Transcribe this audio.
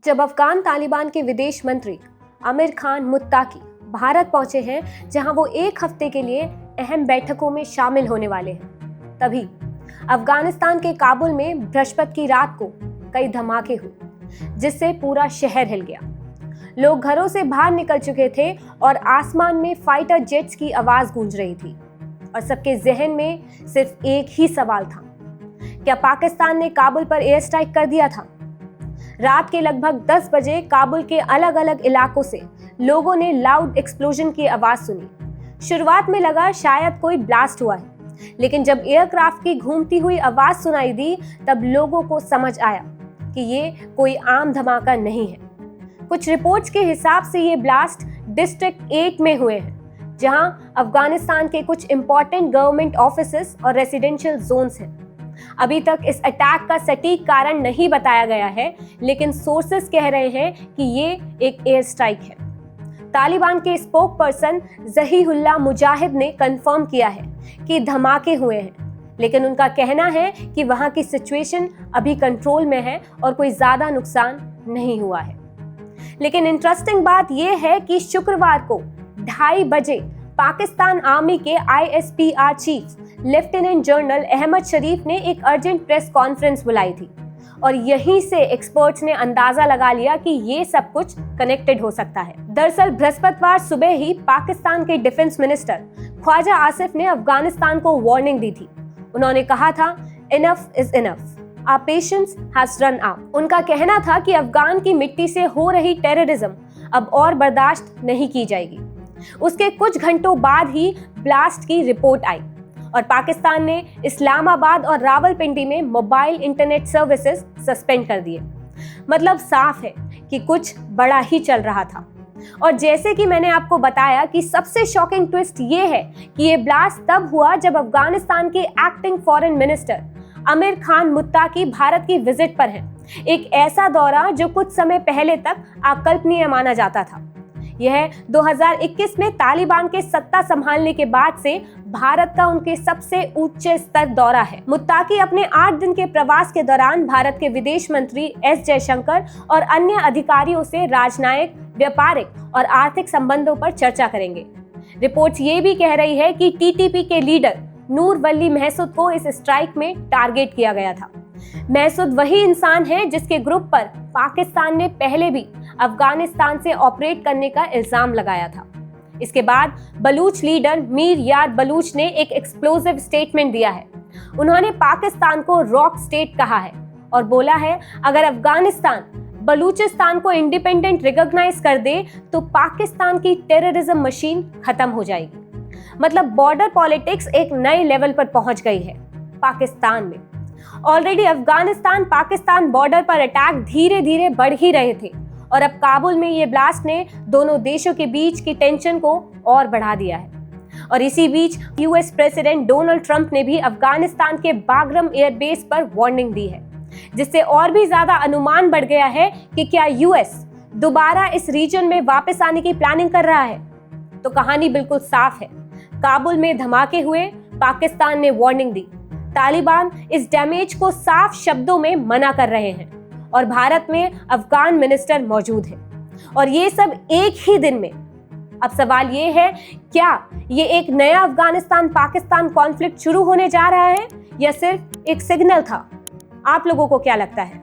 जब अफगान तालिबान के विदेश मंत्री आमिर खान मुत्ताकी भारत पहुंचे हैं, जहां वो एक हफ्ते के लिए अहम बैठकों में शामिल होने वाले हैं, तभी अफगानिस्तान के काबुल में बृहस्पति की रात को कई धमाके हुए, जिससे पूरा शहर हिल गया। लोग घरों से बाहर निकल चुके थे और आसमान में फाइटर जेट्स की आवाज गूंज रही थी और सबके जहन में सिर्फ एक ही सवाल था, क्या पाकिस्तान ने काबुल पर एयर स्ट्राइक कर दिया था? रात के लगभग 10 बजे काबुल के अलग अलग इलाकों से लोगों ने लाउड एक्सप्लोजन की आवाज सुनी। शुरुआत में लगा शायद कोई ब्लास्ट हुआ है, लेकिन जब एयरक्राफ्ट की घूमती हुई आवाज सुनाई दी, तब लोगों को समझ आया कि ये कोई आम धमाका नहीं है। कुछ रिपोर्ट्स के हिसाब से ये ब्लास्ट डिस्ट्रिक्ट 8 में हुए हैं, जहां अफगानिस्तान के कुछ इंपॉर्टेंट गवर्नमेंट ऑफिसेस और रेसिडेंशियल जोन्स हैं। अभी तक इस अटैक का सटीक कारण नहीं बताया गया है, लेकिन सोर्सेस कह रहे हैं कि ये एक एयर स्ट्राइक है। तालिबान के स्पोक पर्सन ज़हीहुल्लाह मुजाहिद ने कंफर्म किया है कि धमाके हुए हैं, लेकिन उनका कहना है कि वहां की सिचुएशन अभी कंट्रोल में है और कोई ज्यादा नुकसान नहीं हुआ है। लेकिन इंटरेस्टिंग बात यह है कि शुक्रवार को 2:30 बजे पाकिस्तान आर्मी के ISPR chief lieutenant general Ahmad Sharif ने एक अर्जेंट प्रेस कॉन्फ्रेंस बुलाई थी और यहीं से एक्सपर्ट्स ने अंदाजा लगा लिया कि ये सब कुछ कनेक्टेड हो सकता है। दरअसल बृहस्पतिवार सुबह ही पाकिस्तान के डिफेंस मिनिस्टर ख्वाजा आसिफ ने अफगानिस्तान को वार्निंग दी थी। उन्होंने कहा था, enough is enough, our patience has run out. उनका कहना था कि अफगान की मिट्टी से हो रही टेररिज्म अब और बर्दाश्त नहीं की जाएगी। उसके कुछ घंटों बाद ही ब्लास्ट की रिपोर्ट आई और पाकिस्तान ने इस्लामाबाद और रावलपिंडी में मोबाइल इंटरनेट सर्विसेज सस्पेंड कर दिए। मतलब साफ है कि कुछ बड़ा ही चल रहा था। और जैसे कि मैंने आपको बताया कि सबसे शॉकिंग ट्विस्ट ये है कि ये ब्लास्ट तब हुआ जब अफगानिस्तान के acting foreign minister Aamir Khan मुत्ताकी Bharat की विजिट पर हैं। एक ऐसा दौरा जो कुछ समय पहले तक अकल्पनीय माना जाता था। यह 2021 में तालिबान के सत्ता संभालने के बाद से भारत का उनके सबसे उच्च स्तर दौरा है। मुत्ताकी अपने 8 दिन के प्रवास के दौरान भारत के विदेश मंत्री S जयशंकर और अन्य अधिकारियों से राजनयिक, व्यापारिक और आर्थिक संबंधों पर चर्चा करेंगे। रिपोर्ट्स ये भी कह रही है कि TTP के लीडर नूर वली महसूद को इस स्ट्राइक में टारगेट किया गया था। महसूद वही इंसान है जिसके ग्रुप पर पाकिस्तान ने पहले भी अफगानिस्तान से ऑपरेट करने का इल्जाम लगाया था। इसके बाद बलूच लीडर मीर यार बलूच ने एक एक्सप्लोसिव स्टेटमेंट दिया है। उन्होंने पाकिस्तान को रॉक स्टेट कहा है और बोला है, अगर अफगानिस्तान बलूचिस्तान को इंडिपेंडेंट रिकॉग्नाइज कर दे तो पाकिस्तान की टेररिज्म मशीन खत्म हो जाएगी। मतलब बॉर्डर पॉलिटिक्स एक नए लेवल पर पहुंच गई है पाकिस्तान में। ऑलरेडी अफगानिस्तान पाकिस्तान बॉर्डर पर अटैक धीरे धीरे बढ़ ही रहे थे और अब काबुल में ये ब्लास्ट ने दोनों देशों के बीच की टेंशन को और बढ़ा दिया है। और इसी बीच US प्रेसिडेंट डोनाल्ड ट्रंप ने भी अफगानिस्तान के बागरम एयरबेस पर वार्निंग दी है, जिससे और भी ज्यादा अनुमान बढ़ गया है कि क्या US दोबारा इस रीजन में वापस आने की प्लानिंग कर रहा है। तो कहानी बिल्कुल साफ है। काबुल में धमाके हुए, पाकिस्तान ने वार्निंग दी, तालिबान इस डैमेज को साफ शब्दों में मना कर रहे हैं और भारत में अफगान मिनिस्टर मौजूद है, और ये सब एक ही दिन में। अब सवाल ये है, क्या ये एक नया अफगानिस्तान पाकिस्तान कॉन्फ्लिक्ट शुरू होने जा रहा है या सिर्फ एक सिग्नल था? आप लोगों को क्या लगता है?